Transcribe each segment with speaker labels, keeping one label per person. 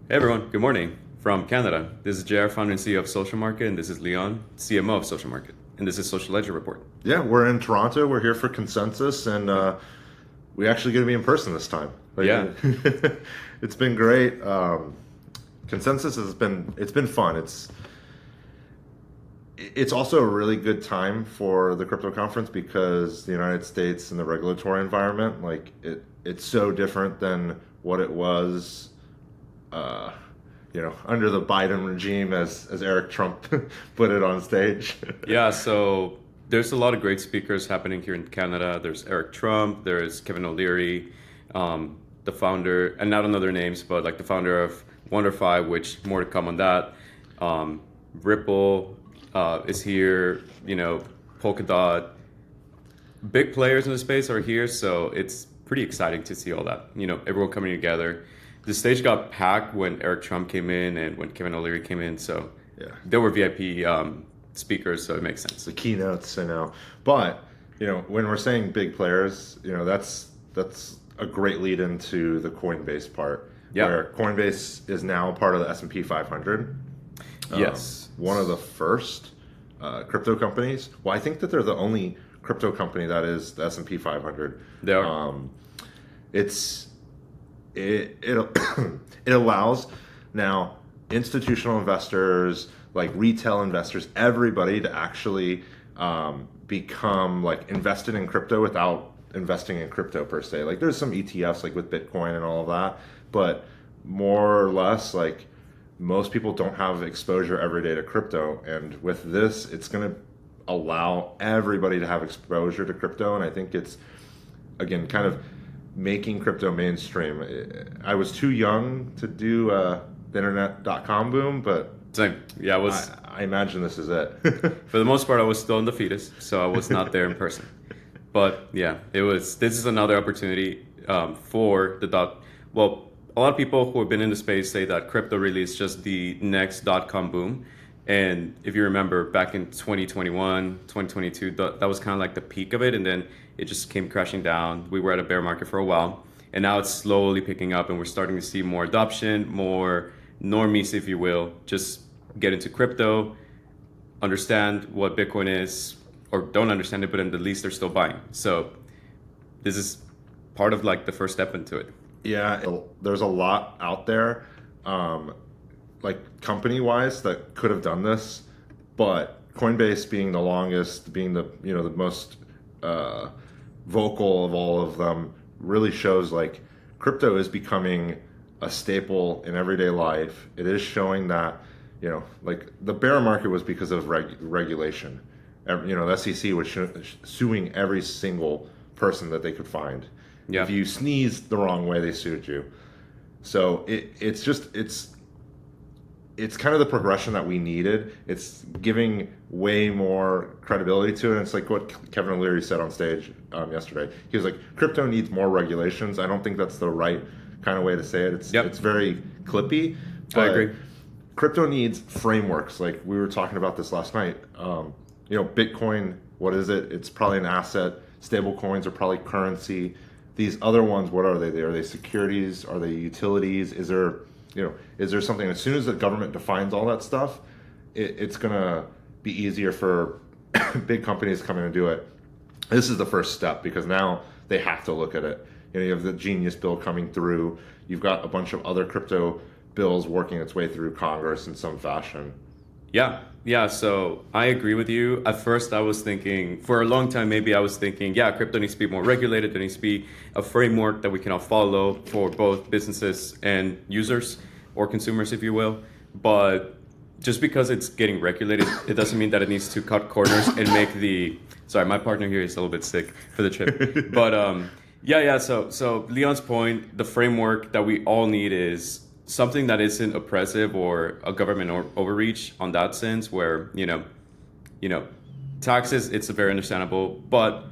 Speaker 1: Hey everyone, good morning from Canada. This is JR, founder and CEO of Social Market, and this is Leon, CMO of Social Market, and this is Social Ledger Report.
Speaker 2: Yeah, we're in Toronto. We're here for consensus, and we actually get to be in person this time.
Speaker 1: Yeah.
Speaker 2: It's been great. Consensus it's been fun. It's also a really good time for the crypto conference because the United States and the regulatory environment, it's so different than what it was under the Biden regime, as Eric Trump put it on stage.
Speaker 1: Yeah, so there's a lot of great speakers happening here in Canada. There's Eric Trump, there's Kevin O'Leary, the founder, and not on other names, but like the founder of Wonderfly, which more to come on that. Ripple is here, Polkadot. Big players in the space are here, so it's pretty exciting to see all that, everyone coming together. The stage got packed when Eric Trump came in and when Kevin O'Leary came in, so
Speaker 2: Yeah.
Speaker 1: there were VIP speakers, so it makes sense.
Speaker 2: The keynotes, but when we're saying big players, that's a great lead into the Coinbase part.
Speaker 1: Yeah.
Speaker 2: Where Coinbase is now part of the S&P 500.
Speaker 1: Yes.
Speaker 2: One of the first crypto companies. Well, I think that they're the only crypto company that is the S&P 500.
Speaker 1: They are.
Speaker 2: It it allows now institutional investors, like retail investors, everybody to actually become like invested in crypto without investing in crypto per se. Like there's some ETFs like with Bitcoin and all of that, but more or less like most people don't have exposure every day to crypto, and with this it's going to allow everybody to have exposure to crypto. And I think it's, again, kind of making crypto mainstream. I was too young to do the internet.com boom, but
Speaker 1: Same. Yeah,
Speaker 2: I imagine this is it.
Speaker 1: for the most part, I was still in the fetus, so I was not there in person. But yeah, this is another opportunity for well, a lot of people who have been in the space say that crypto really is just the next dot-com boom. And if you remember back in 2021, 2022, that was kind of like the peak of it. And then it just came crashing down. We were at a bear market for a while. And now it's slowly picking up and we're starting to see more adoption, more normies, if you will, just get into crypto, understand what Bitcoin is, or don't understand it, but at least they're still buying. So this is part of like the first step into it.
Speaker 2: Yeah, there's a lot out there, like company-wise, that could have done this, but Coinbase being the longest, being the the most vocal of all of them, really shows like crypto is becoming a staple in everyday life. It is showing that like the bear market was because of regulation. The SEC was suing every single person that they could find.
Speaker 1: Yeah.
Speaker 2: If you sneezed the wrong way, they sued you. So it's kind of the progression that we needed. It's giving way more credibility to it. And it's like what Kevin O'Leary said on stage yesterday. He was like, crypto needs more regulations. I don't think that's the right kind of way to say it. It's very clippy. But
Speaker 1: I agree.
Speaker 2: Crypto needs frameworks. Like we were talking about this last night. Bitcoin, what is it? It's probably an asset. Stable coins are probably currency. These other ones, what are they? Are they securities? Are they utilities? Is there something, as soon as the government defines all that stuff, it's going to be easier for big companies to come in and do it. This is the first step because now they have to look at it. You have the Genius bill coming through. You've got a bunch of other crypto bills working its way through Congress in some fashion.
Speaker 1: Yeah, so I agree with you. At first I was thinking, for a long time maybe I was thinking, yeah, crypto needs to be more regulated. There needs to be a framework that we can all follow for both businesses and users, or consumers, if you will. But just because it's getting regulated, it doesn't mean that it needs to cut corners and make sorry, my partner here is a little bit sick for the trip. But so Leon's point, the framework that we all need is something that isn't oppressive or a government overreach on that sense, where taxes, it's very understandable, but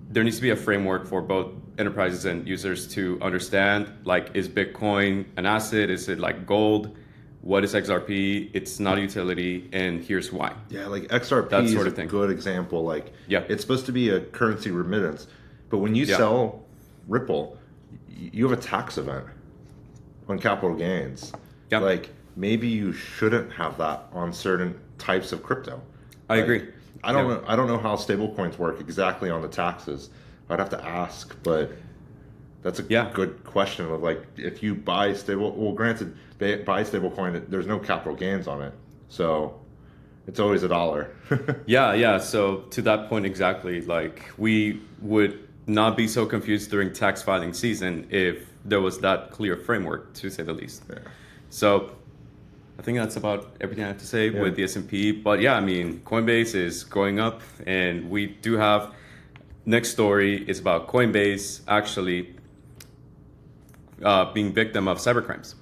Speaker 1: there needs to be a framework for both enterprises and users to understand, like, is Bitcoin an asset? Is it like gold? What is XRP? It's not a utility, and here's why.
Speaker 2: Yeah, like XRP
Speaker 1: That
Speaker 2: is
Speaker 1: sort of
Speaker 2: a
Speaker 1: thing.
Speaker 2: good example. Like,
Speaker 1: Yeah.
Speaker 2: it's supposed to be a currency remittance, but when you
Speaker 1: Yeah.
Speaker 2: sell Ripple, you have a tax event on capital gains.
Speaker 1: Yeah.
Speaker 2: Like maybe you shouldn't have that on certain types of crypto.
Speaker 1: I
Speaker 2: Like,
Speaker 1: agree.
Speaker 2: I don't know how stablecoins work exactly on the taxes. I'd have to ask, but that's a good question of like if you buy granted, buy stablecoin, there's no capital gains on it. So it's always $1.
Speaker 1: Yeah. So to that point exactly, like we would not be so confused during tax filing season if there was that clear framework, to say the least.
Speaker 2: Yeah.
Speaker 1: So I think that's about everything I have to say with the S&P. But yeah, I mean, Coinbase is going up, and we do have next story is about Coinbase actually being victim of cybercrimes.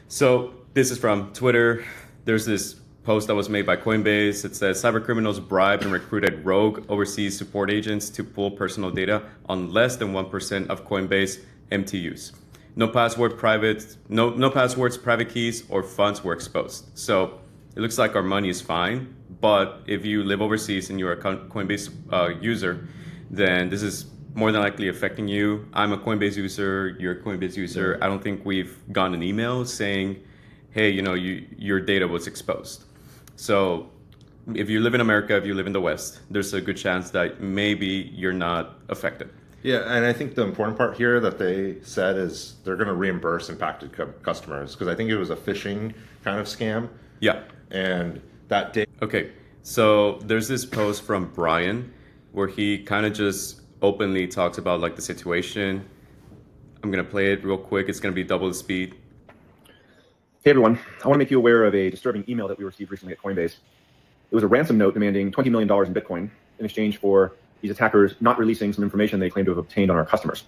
Speaker 1: So this is from Twitter. There's this post that was made by Coinbase. It says cybercriminals bribed and recruited rogue overseas support agents to pull personal data on less than 1% of Coinbase MTUs. No passwords, private keys, or funds were exposed. So it looks like our money is fine. But if you live overseas and you're a Coinbase user, then this is more than likely affecting you. I'm a Coinbase user. You're a Coinbase user. I don't think we've gotten an email saying, hey, your data was exposed. So if you live in America, if you live in the West, there's a good chance that maybe you're not affected.
Speaker 2: Yeah, and I think the important part here that they said is they're going to reimburse impacted customers because I think it was a phishing kind of scam.
Speaker 1: Yeah.
Speaker 2: And that data.
Speaker 1: Okay, so there's this post from Brian where he kind of just openly talks about like the situation. I'm going to play it real quick. It's going to be double the speed.
Speaker 3: Hey everyone, I want to make you aware of a disturbing email that we received recently at Coinbase. It was a ransom note demanding $20 million in Bitcoin in exchange for these attackers not releasing some information they claim to have obtained on our customers.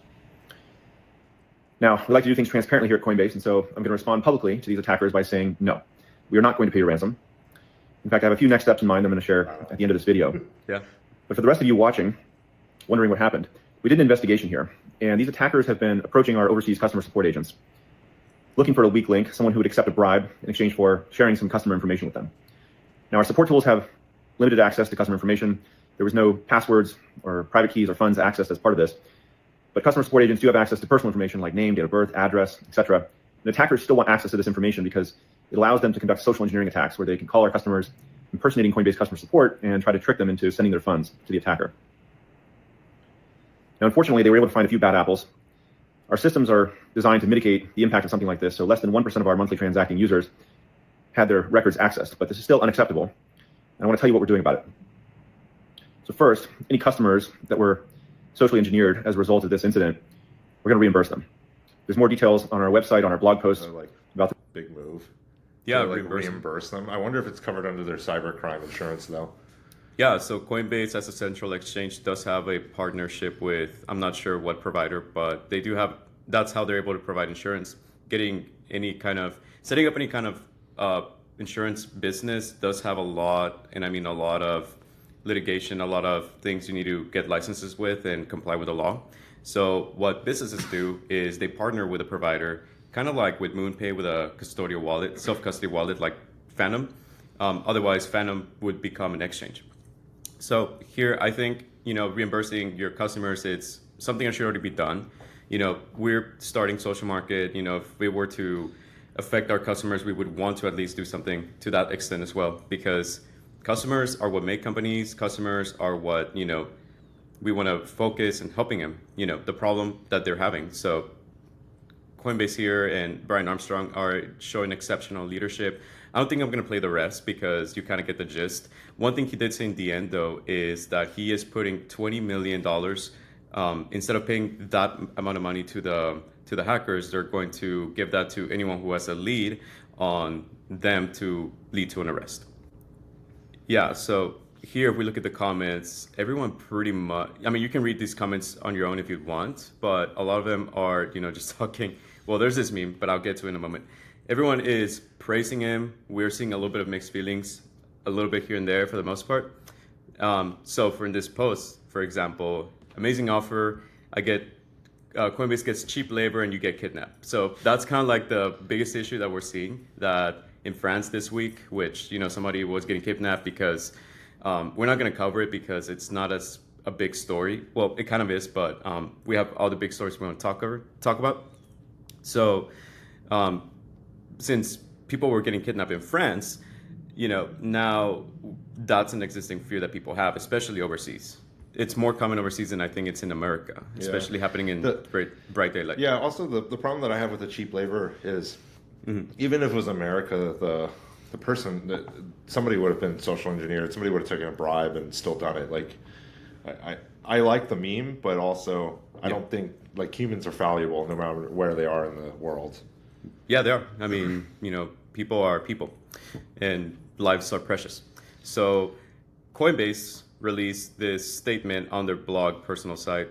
Speaker 3: Now, we like to do things transparently here at Coinbase, and so I'm going to respond publicly to these attackers by saying, no, we are not going to pay your ransom. In fact, I have a few next steps in mind I'm going to share at the end of this video.
Speaker 1: Yeah.
Speaker 3: But for the rest of you watching, wondering what happened, we did an investigation here, and these attackers have been approaching our overseas customer support agents, looking for a weak link, someone who would accept a bribe in exchange for sharing some customer information with them. Now, our support tools have limited access to customer information. There was no passwords or private keys or funds accessed as part of this. But customer support agents do have access to personal information like name, date of birth, address, etc. And attackers still want access to this information because it allows them to conduct social engineering attacks where they can call our customers impersonating Coinbase customer support and try to trick them into sending their funds to the attacker. Now, unfortunately, they were able to find a few bad apples. Our systems are designed to mitigate the impact of something like this, so less than 1% of our monthly transacting users had their records accessed, but this is still unacceptable. And I want to tell you what we're doing about it. So first, any customers that were socially engineered as a result of this incident, we're going to reimburse them. There's more details on our website, on our blog post about the
Speaker 2: big move.
Speaker 1: Yeah,
Speaker 2: reimburse them. I wonder if it's covered under their cybercrime insurance though.
Speaker 1: Yeah, so Coinbase as a central exchange does have a partnership with, I'm not sure what provider, but they do have, that's how they're able to provide insurance. Setting up any kind of insurance business does have a lot of litigation, a lot of things you need to get licenses with and comply with the law. So what businesses do is they partner with a provider, kind of like with MoonPay with a custodial wallet, self-custody wallet like Phantom. Otherwise, Phantom would become an exchange. So here, I think, reimbursing your customers, it's something that should already be done. We're starting Social Market. If we were to affect our customers, we would want to at least do something to that extent as well, because customers are what make companies. Customers are what, we want to focus on helping them, the problem that they're having. So Coinbase here and Brian Armstrong are showing exceptional leadership. I don't think I'm going to play the rest because you kind of get the gist. One thing he did say in the end, though, is that he is putting $20 million. Instead of paying that amount of money to the hackers, they're going to give that to anyone who has a lead on them to lead to an arrest. Yeah, so here, if we look at the comments, everyone pretty much, you can read these comments on your own if you want, but a lot of them are, just talking. Well, there's this meme, but I'll get to it in a moment. Everyone is praising him. We're seeing a little bit of mixed feelings, a little bit here and there for the most part. So for in this post, for example, amazing offer. Coinbase gets cheap labor and you get kidnapped. So that's kind of like the biggest issue that we're seeing, that in France this week, which, somebody was getting kidnapped because we're not going to cover it because it's not as a big story. Well, it kind of is, but we have all the big stories we want to talk about. So since people were getting kidnapped in France, now that's an existing fear that people have, especially overseas. It's more common overseas than I think it's in America, especially happening in bright daylight.
Speaker 2: Yeah, also the problem that I have with the cheap labor is even if it was America, the person, somebody would have been social engineered, somebody would have taken a bribe and still done it. Like, I like the meme, but also I don't think, like, humans are fallible no matter where they are in the world.
Speaker 1: Yeah, they are. I mean, people are people, and lives are precious. So Coinbase released this statement on their blog personal site,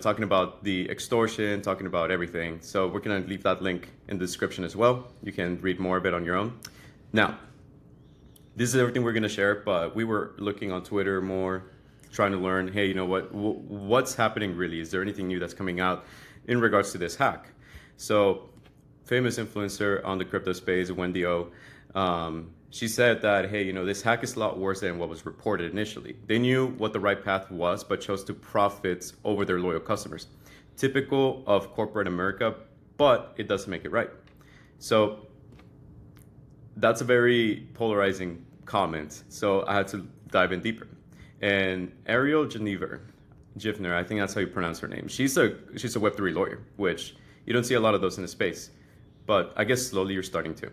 Speaker 1: talking about the extortion, talking about everything. So we're going to leave that link in the description as well. You can read more of it on your own. Now, this is everything we're going to share, but we were looking on Twitter more, trying to learn, hey, what's happening really? Is there anything new that's coming out in regards to this hack? So famous influencer on the crypto space, Wendy O, she said that, hey, this hack is a lot worse than what was reported initially. They knew what the right path was, but chose to profit over their loyal customers. Typical of corporate America, but it doesn't make it right. So that's a very polarizing comment. So I had to dive in deeper. And Ariel Jivner, I think that's how you pronounce her name. She's a Web3 lawyer, which you don't see a lot of those in the space, but I guess slowly you're starting to.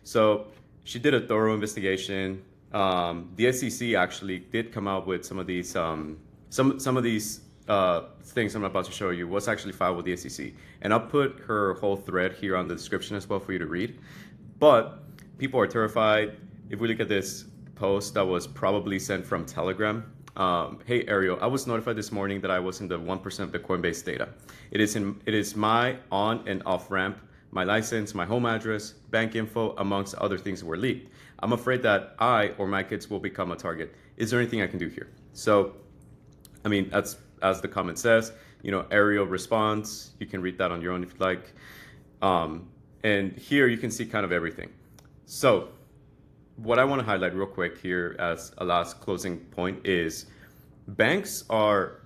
Speaker 1: So she did a thorough investigation. The SEC actually did come out with some of these some of these things I'm about to show you was actually filed with the SEC, and I'll put her whole thread here on the description as well for you to read. But people are terrified. If we look at this post that was probably sent from Telegram. Hey Ariel, I was notified this morning that I was in the 1% of the Coinbase data. It is my on and off ramp, my license, my home address, bank info, amongst other things were leaked. I'm afraid that I or my kids will become a target. Is there anything I can do here? So, I mean, that's as the comment says. Ariel responds. You can read that on your own if you'd like. And here you can see kind of everything. So what I want to highlight real quick here as a last closing point is banks are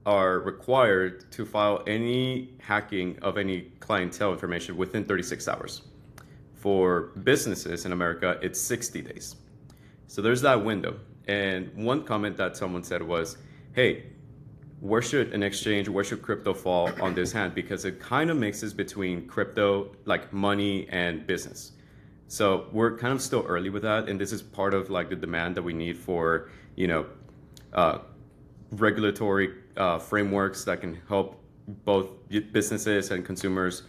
Speaker 1: required to file any hacking of any clientele information within 36 hours. For businesses in America, it's 60 days. So there's that window. And one comment that someone said was, hey, where should crypto fall on this hand? Because it kind of mixes between crypto, like money, and business. So we're kind of still early with that, and this is part of like the demand that we need for, regulatory frameworks that can help both businesses and consumers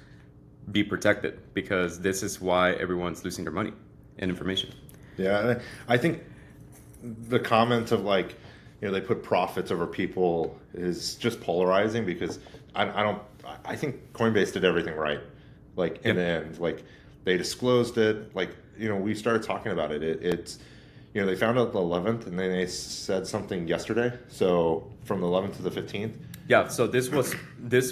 Speaker 1: be protected, because this is why everyone's losing their money and information.
Speaker 2: Yeah, I think the comment of like, they put profits over people is just polarizing, because I think Coinbase did everything right. Like in the end, like, they disclosed it, like, we started talking about it. It's, they found out the 11th, and then they said something yesterday. So from the 11th to the 15th.
Speaker 1: Yeah, so this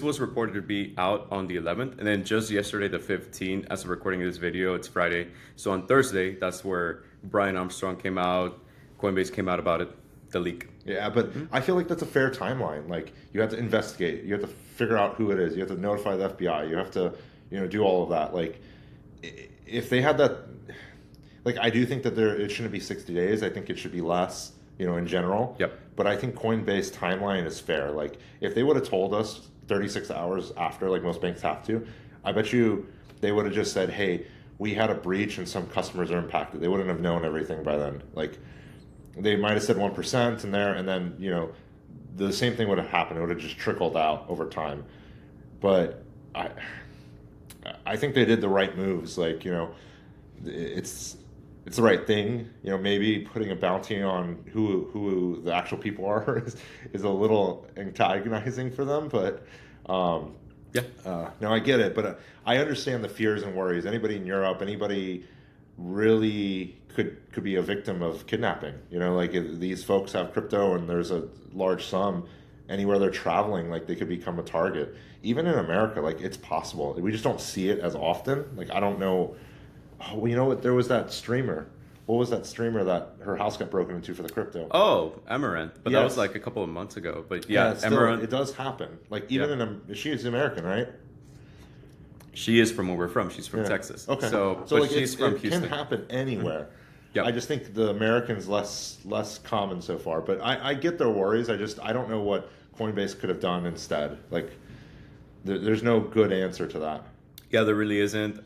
Speaker 1: was reported to be out on the 11th, and then just yesterday, the 15th, as of recording of this video, it's Friday. So on Thursday, that's where Brian Armstrong came out, Coinbase came out about it, the leak.
Speaker 2: Yeah, but I feel like that's a fair timeline. Like, you have to investigate, you have to figure out who it is, you have to notify the FBI, you have to, do all of that. Like, if they had that, like, I do think that it shouldn't be 60 days. I think it should be less, in general.
Speaker 1: Yep.
Speaker 2: But I think Coinbase timeline is fair. Like, if they would have told us 36 hours after, like most banks have to, I bet you they would have just said, hey, we had a breach and some customers are impacted. They wouldn't have known everything by then. Like, they might have said 1% in there, and then, the same thing would have happened. It would have just trickled out over time. But I think they did the right moves. Like, it's the right thing. Maybe putting a bounty on who the actual people are is a little antagonizing for them. But no, I get it. But I understand the fears and worries. Anybody in Europe, anybody really could be a victim of kidnapping. Like, if these folks have crypto and there's a large sum, anywhere they're traveling, like, they could become a target. Even in America, like, it's possible. We just don't see it as often. Like, I don't know. Oh, well, you know what? There was that streamer. What was that streamer that her house got broken into for the crypto?
Speaker 1: Oh, Amaranth. But that was like a couple of months ago. But yeah, Amaranth.
Speaker 2: It does happen. Like, even she's American, right?
Speaker 1: She is from where we're from. She's from
Speaker 2: Yeah.
Speaker 1: Texas.
Speaker 2: Okay.
Speaker 1: So
Speaker 2: So
Speaker 1: but
Speaker 2: like
Speaker 1: she's from
Speaker 2: it
Speaker 1: Houston.
Speaker 2: can happen anywhere.
Speaker 1: Yep.
Speaker 2: I just think the American's less common so far. But I get their worries. I don't know what Coinbase could have done instead. Like there's no good answer to that.
Speaker 1: Yeah, there really isn't.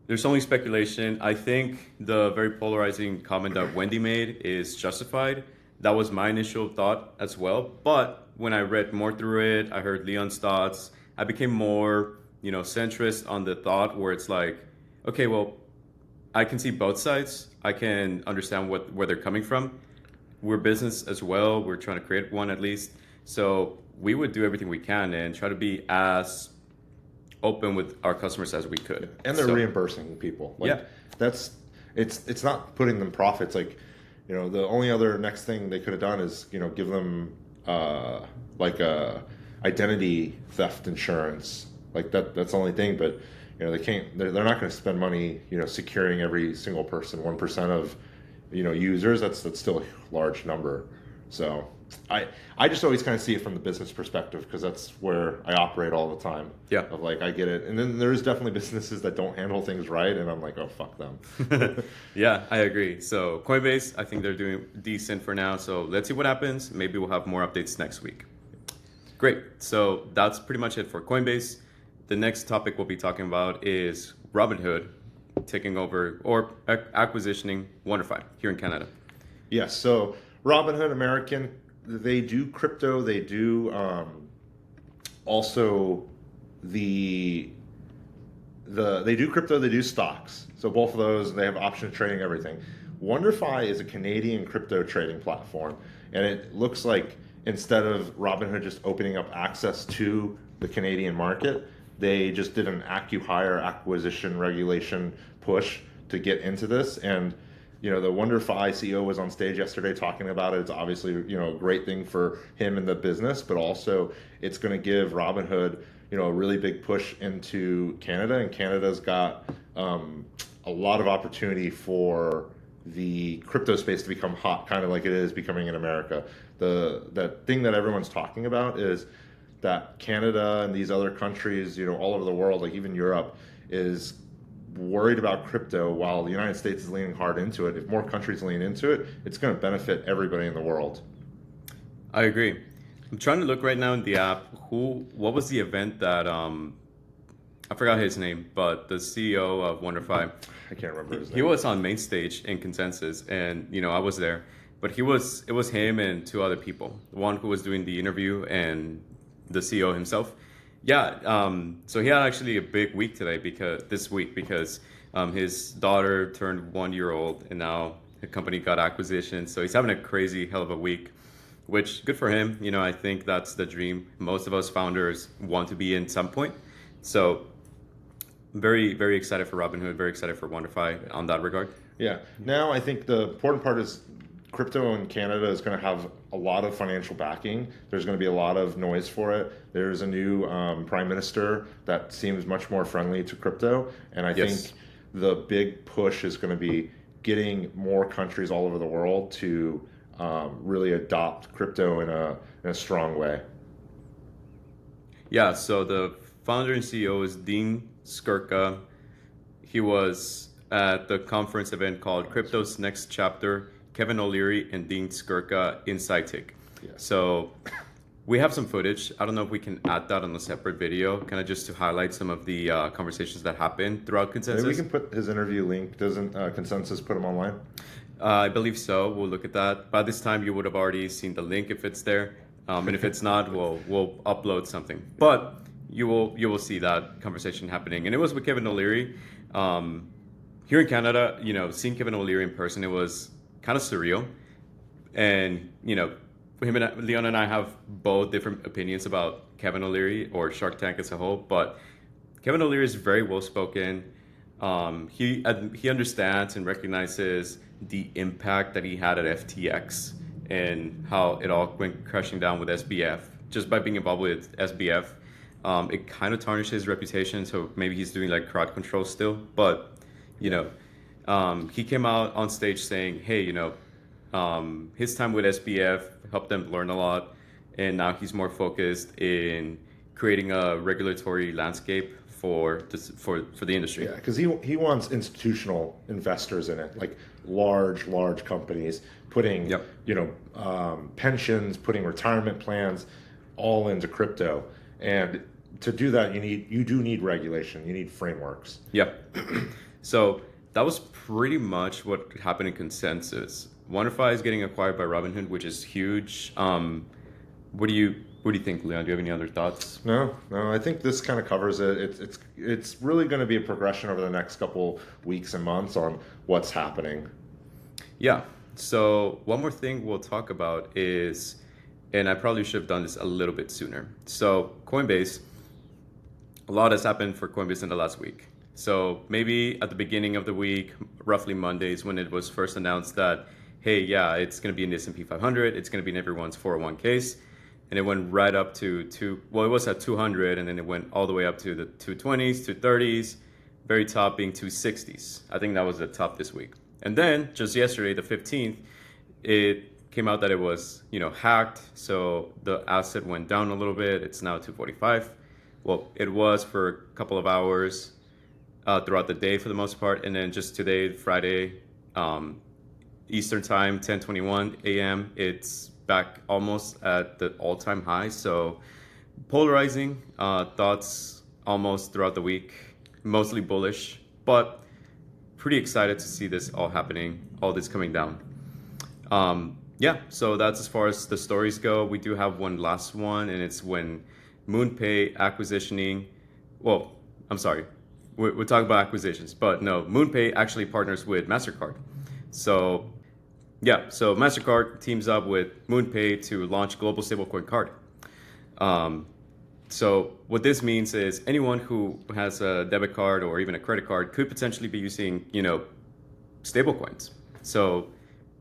Speaker 1: There's only speculation. I think the very polarizing comment that Wendy made is justified. That was my initial thought as well. But when I read more through it, I heard Leon's thoughts. I became more, centrist on the thought where it's like, okay, well, I can see both sides. I can understand where they're coming from. We're business as well. We're trying to create one at least. So we would do everything we can and try to be as open with our customers as we could.
Speaker 2: And they're reimbursing people. Like,
Speaker 1: yeah.
Speaker 2: It's not putting them profits. Like, the only other next thing they could have done is, give them like a identity theft insurance. Like that's the only thing. But, they can't, they're not going to spend money, securing every single person, 1% of, users. That's still a large number. So I just always kind of see it from the business perspective because that's where I operate all the time.
Speaker 1: Yeah.
Speaker 2: Of like, I get it. And then there's definitely businesses that don't handle things right. And I'm like, oh, fuck them.
Speaker 1: Yeah, I agree. So Coinbase, I think they're doing decent for now. So let's see what happens. Maybe we'll have more updates next week. Great. So that's pretty much it for Coinbase. The next topic we'll be talking about is Robinhood taking over or acquisitioning Wonderfly here in Canada.
Speaker 2: Yes. So Robinhood, American, they do crypto. They do also they do crypto. They do stocks. So both of those, they have option trading, everything. Wonderfly is a Canadian crypto trading platform, and it looks like instead of Robinhood just opening up access to the Canadian market, they just did an acqui-hire acquisition regulation push to get into this. And the Wonderfly CEO was on stage yesterday talking about it. It's obviously, a great thing for him and the business, but also it's going to give Robinhood, a really big push into Canada. And Canada's got a lot of opportunity for the crypto space to become hot, kind of like it is becoming in America. That thing that everyone's talking about is that Canada and these other countries, all over the world, like even Europe, is worried about crypto while the United States is leaning hard into it. If more countries lean into it, it's going to benefit everybody in the world.
Speaker 1: I agree. I'm trying to look right now in the app. What was the event that I forgot his name, but the CEO of Wonderfly.
Speaker 2: I can't remember his name.
Speaker 1: He was on main stage in Consensus, and I was there. But it was him and two other people. One who was doing the interview and the CEO himself. Yeah, so he had actually a big week this week because his daughter turned 1 year old, and now the company got acquisition. So he's having a crazy hell of a week, which good for him. I think that's the dream most of us founders want to be in some point. So very, very excited for Robinhood, very excited for Wonderfly on that regard.
Speaker 2: Yeah. Now I think the important part is crypto in Canada is going to have a lot of financial backing. There's going to be a lot of noise for it. There's a new prime minister that seems much more friendly to crypto. And I think the big push is going to be getting more countries all over the world to really adopt crypto in a strong way.
Speaker 1: Yeah, so the founder and CEO is Dean Skirka. He was at the conference event called Crypto's Next Chapter, Kevin O'Leary and Dean Skirka Inside Tick.
Speaker 2: Yeah.
Speaker 1: So we have some footage. I don't know if we can add that on a separate video, kind of just to highlight some of the conversations that happened throughout Consensus.
Speaker 2: Maybe we can put his interview link. Doesn't Consensus put him online?
Speaker 1: I believe so. We'll look at that. By this time, you would have already seen the link if it's there. And if it's not, we'll upload something. But you will see that conversation happening. And it was with Kevin O'Leary. Here in Canada, seeing Kevin O'Leary in person, it was kind of surreal. And, him and Leon and I have both different opinions about Kevin O'Leary or Shark Tank as a whole. But Kevin O'Leary is very well spoken. He understands and recognizes the impact that he had at FTX and how it all went crashing down with SBF. Just by being involved with SBF, it kind of tarnished his reputation. So maybe he's doing like crowd control still. But he came out on stage saying, hey, his time with SBF helped them learn a lot. And now he's more focused in, creating a regulatory landscape for this, for the industry.
Speaker 2: Yeah, because he wants institutional investors in it, like large companies putting,
Speaker 1: Yep.
Speaker 2: pensions, putting retirement plans, all into crypto. And to do that, you do need regulation. You need frameworks.
Speaker 1: Yeah. So that was pretty much what happened in consensus. Wonderfly is getting acquired by Robinhood, which is huge. What do you think, Leon? Do you have any other thoughts?
Speaker 2: No, I think this kind of covers it. It's really going to be a progression over the next couple weeks and months on what's happening.
Speaker 1: Yeah. So one more thing we'll talk about is, and I probably should have done this a little bit sooner. So Coinbase, a lot has happened for Coinbase in the last week. So maybe at the beginning of the week, roughly Mondays, when it was first announced that, hey, yeah, it's going to be in the S&P 500, it's going to be in everyone's 401ks. And it went right up to it was at 200, and then it went all the way up to the 220s, 230s, very top being 260s. I think that was the top this week. And then just yesterday, the 15th, it came out that it was, hacked. So the asset went down a little bit. It's now 245. Well, it was for a couple of hours throughout the day for the most part. And then just today, Friday, Eastern time, 10:21 a.m., it's back almost at the all-time high. So polarizing thoughts almost throughout the week, mostly bullish, but pretty excited to see this all happening, all this coming down. Yeah, so that's as far as the stories go. We do have one last one, and it's when MoonPay acquisitioning, well, I'm sorry, we're talking about acquisitions, but no, MoonPay actually partners with MasterCard. So yeah, so MasterCard teams up with MoonPay to launch global stablecoin card. So what this means is anyone who has a debit card or even a credit card could potentially be using, stablecoins. So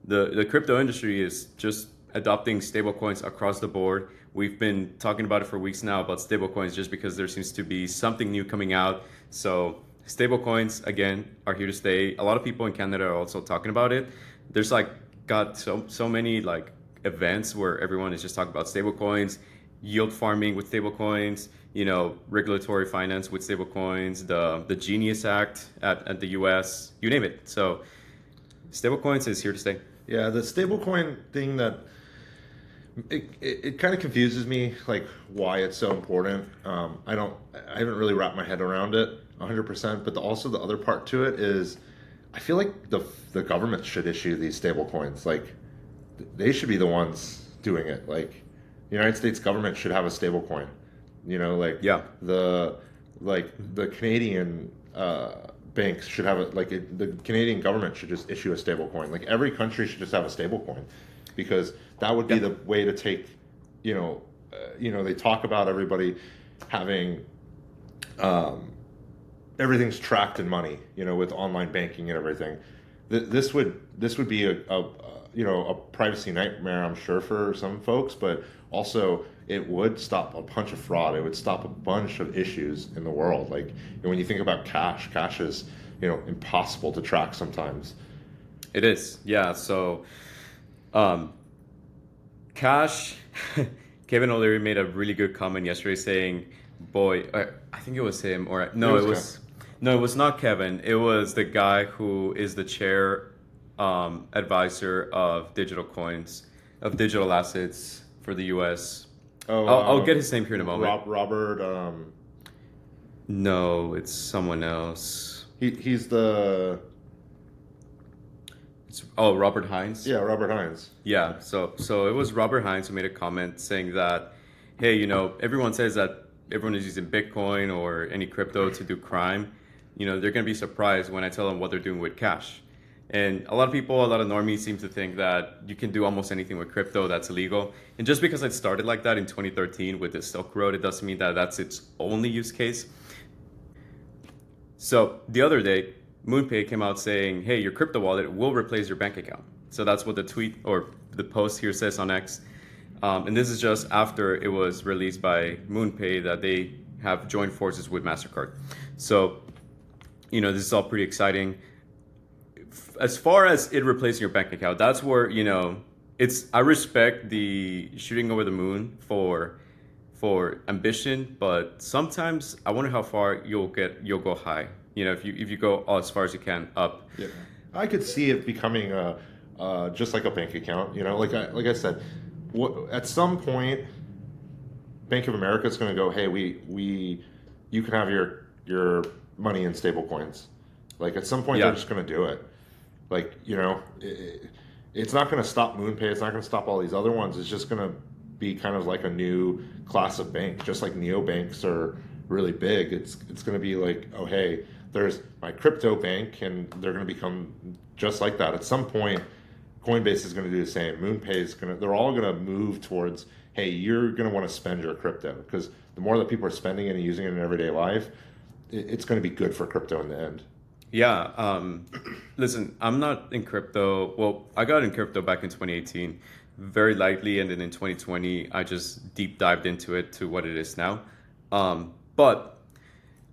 Speaker 1: the crypto industry is just adopting stablecoins across the board. We've been talking about it for weeks now about stablecoins just because there seems to be something new coming out. So stablecoins, again, are here to stay. A lot of people in Canada are also talking about it. There's got so many events where everyone is just talking about stablecoins, yield farming with stablecoins, regulatory finance with stablecoins, the Genius Act at the US, you name it. So stablecoins is here to stay.
Speaker 2: Yeah, the stablecoin thing that it kind of confuses me, why it's so important. I haven't really wrapped my head around it 100%. But also the other part to it is, I feel like the government should issue these stable coins. They should be the ones doing it. The United States government should have a stable coin.
Speaker 1: Yeah.
Speaker 2: The Canadian banks should have it. The Canadian government should just issue a stable coin. Every country should just have a stable coin, because that would be the way to take. They talk about everybody having. Everything's tracked in money, with online banking and everything. This would be a privacy nightmare, I'm sure, for some folks, but also it would stop a bunch of fraud. It would stop a bunch of issues in the world. When you think about cash is, impossible to track sometimes.
Speaker 1: It is, yeah. So, cash. Kevin O'Leary made a really good comment yesterday saying, "Boy, I think it was him, or no, it was not Kevin. It was the guy who is the chair advisor of digital coins, of digital assets for the U.S. Oh, I'll get his name here in a moment.
Speaker 2: Robert.
Speaker 1: No, it's someone else.
Speaker 2: He's the.
Speaker 1: Robert Hines.
Speaker 2: Yeah, Robert Hines.
Speaker 1: Yeah, so it was Robert Hines who made a comment saying that, hey, everyone says that everyone is using Bitcoin or any crypto to do crime. They're going to be surprised when I tell them what they're doing with cash. And a lot of normies seem to think that you can do almost anything with crypto that's illegal. And just because it started like that in 2013 with the Silk Road, it doesn't mean that that's its only use case. So the other day, MoonPay came out saying, hey, your crypto wallet will replace your bank account. So that's what the tweet or the post here says on X. And this is just after it was released by MoonPay that they have joined forces with MasterCard. So, this is all pretty exciting. As far as it replacing your bank account, that's where, I respect the shooting over the moon for for ambition, but sometimes I wonder how far you'll go high. You know, if you go as far as you can up.
Speaker 2: Yeah. I could see it becoming just like a bank account. You know, like I said, at some point, Bank of America is going to go, hey, you can have your money in stable coins. Like at some point, they're just going to do it. Like, you know, it's not going to stop MoonPay. It's not going to stop all these other ones. It's just going to be kind of like a new class of bank, just like neobanks are really big. It's going to be like, oh, hey, there's my crypto bank, and they're going to become just like that. At some point, Coinbase is going to do the same. MoonPay is they're all going to move towards, hey, you're going to want to spend your crypto, because the more that people are spending it and using it in everyday life, it's going to be good for crypto in the end.
Speaker 1: Yeah. Listen, I'm not in crypto. Well, I got in crypto back in 2018, very lightly. And then in 2020, I just deep dived into it to what it is now. But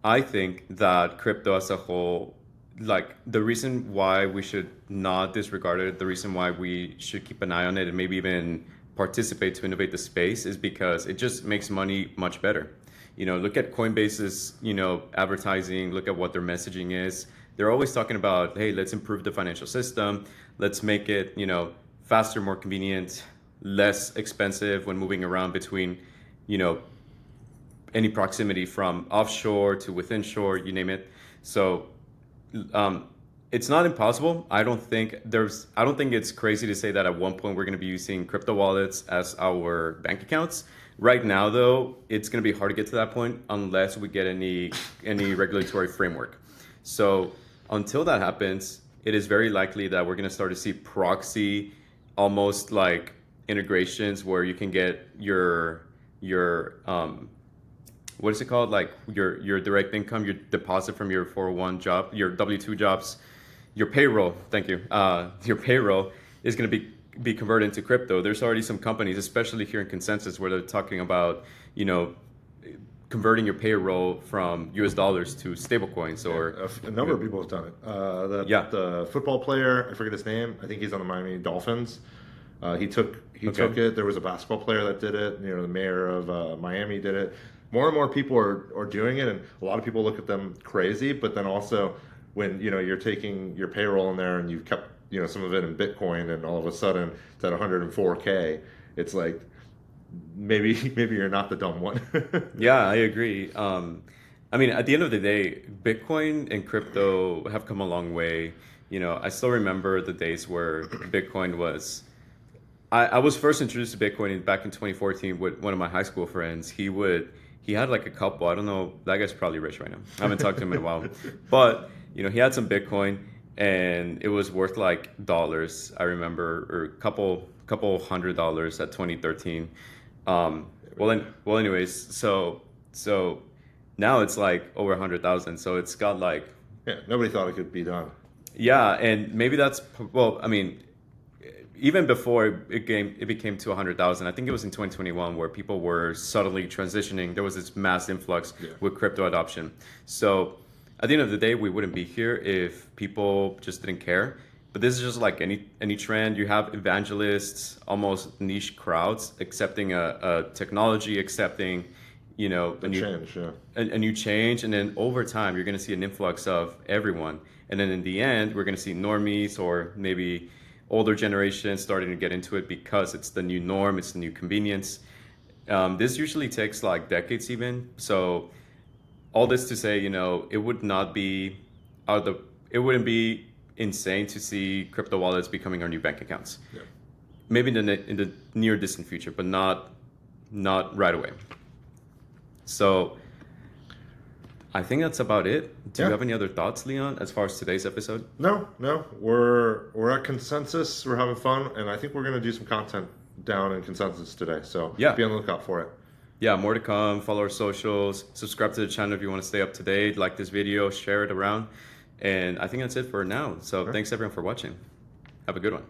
Speaker 1: I think that crypto as a whole, like the reason why we should not disregard it, the reason why we should keep an eye on it and maybe even participate to innovate the space is because it just makes money much better. You know, look at Coinbase's, you know, advertising, look at what their messaging is. They're always talking about, hey, let's improve the financial system. Let's make it, you know, faster, more convenient, less expensive when moving around between, you know, any proximity from offshore to within shore, you name it. So it's not impossible. I don't think it's crazy to say that at one point we're going to be using crypto wallets as our bank accounts. Right now, though, it's going to be hard to get to that point unless we get any regulatory framework. So until that happens, it is very likely that we're going to start to see proxy, almost like integrations where you can get your what is it called? Like your direct income, your deposit from your 401 job, your W-2 jobs, your payroll. Thank you. Your payroll is going to be converted into crypto. There's already some companies, especially here in Consensus, where they're talking about, you know, converting your payroll from US dollars to stablecoins. Or
Speaker 2: a number of people have done it. The football player, I forget his name. I think he's on the Miami Dolphins. He took it. There was a basketball player that did it. You know, the mayor of Miami did it. More and more people are doing it, and a lot of people look at them crazy. But then also, when you know you're taking your payroll in there and you've kept some of it in Bitcoin, and all of a sudden it's at 104K, it's like maybe you're not the dumb one.
Speaker 1: Yeah, I agree. I mean, at the end of the day, Bitcoin and crypto have come a long way. You know, I still remember the days where Bitcoin was. I was first introduced to Bitcoin back in 2014 with one of my high school friends. He had like a couple. I don't know. That guy's probably rich right now. I haven't talked to him in a while, but you know, he had some Bitcoin, and it was worth like dollars. I remember, or a couple $100 at 2013. Anyways, so now it's like over 100,000. So it's got like,
Speaker 2: nobody thought it could be done.
Speaker 1: Yeah, and maybe that's I mean, even before it became to 100,000. I think it was in 2021 where people were subtly transitioning. There was this mass influx with crypto adoption. So at the end of the day, we wouldn't be here if people just didn't care. But this is just like any trend. You have evangelists, almost niche crowds, accepting a technology, accepting, you know, a new change, and then over time you're going to see an influx of everyone, and then in the end we're going to see normies or maybe older generation starting to get into it because it's the new norm, it's the new convenience. This usually takes like decades even. So all this to say, you know, it wouldn't be insane to see crypto wallets becoming our new bank accounts. Yeah. Maybe in the near distant future, but not right away. So I think that's about it. Do you have any other thoughts, Leon, as far as today's episode?
Speaker 2: No. We're at Consensus. We're having fun, and I think we're going to do some content down in Consensus today. So be on the lookout for it.
Speaker 1: Yeah, more to come. Follow our socials. Subscribe to the channel if you want to stay up to date. Like this video. Share it around. And I think that's it for now. So thanks, everyone, for watching. Have a good one.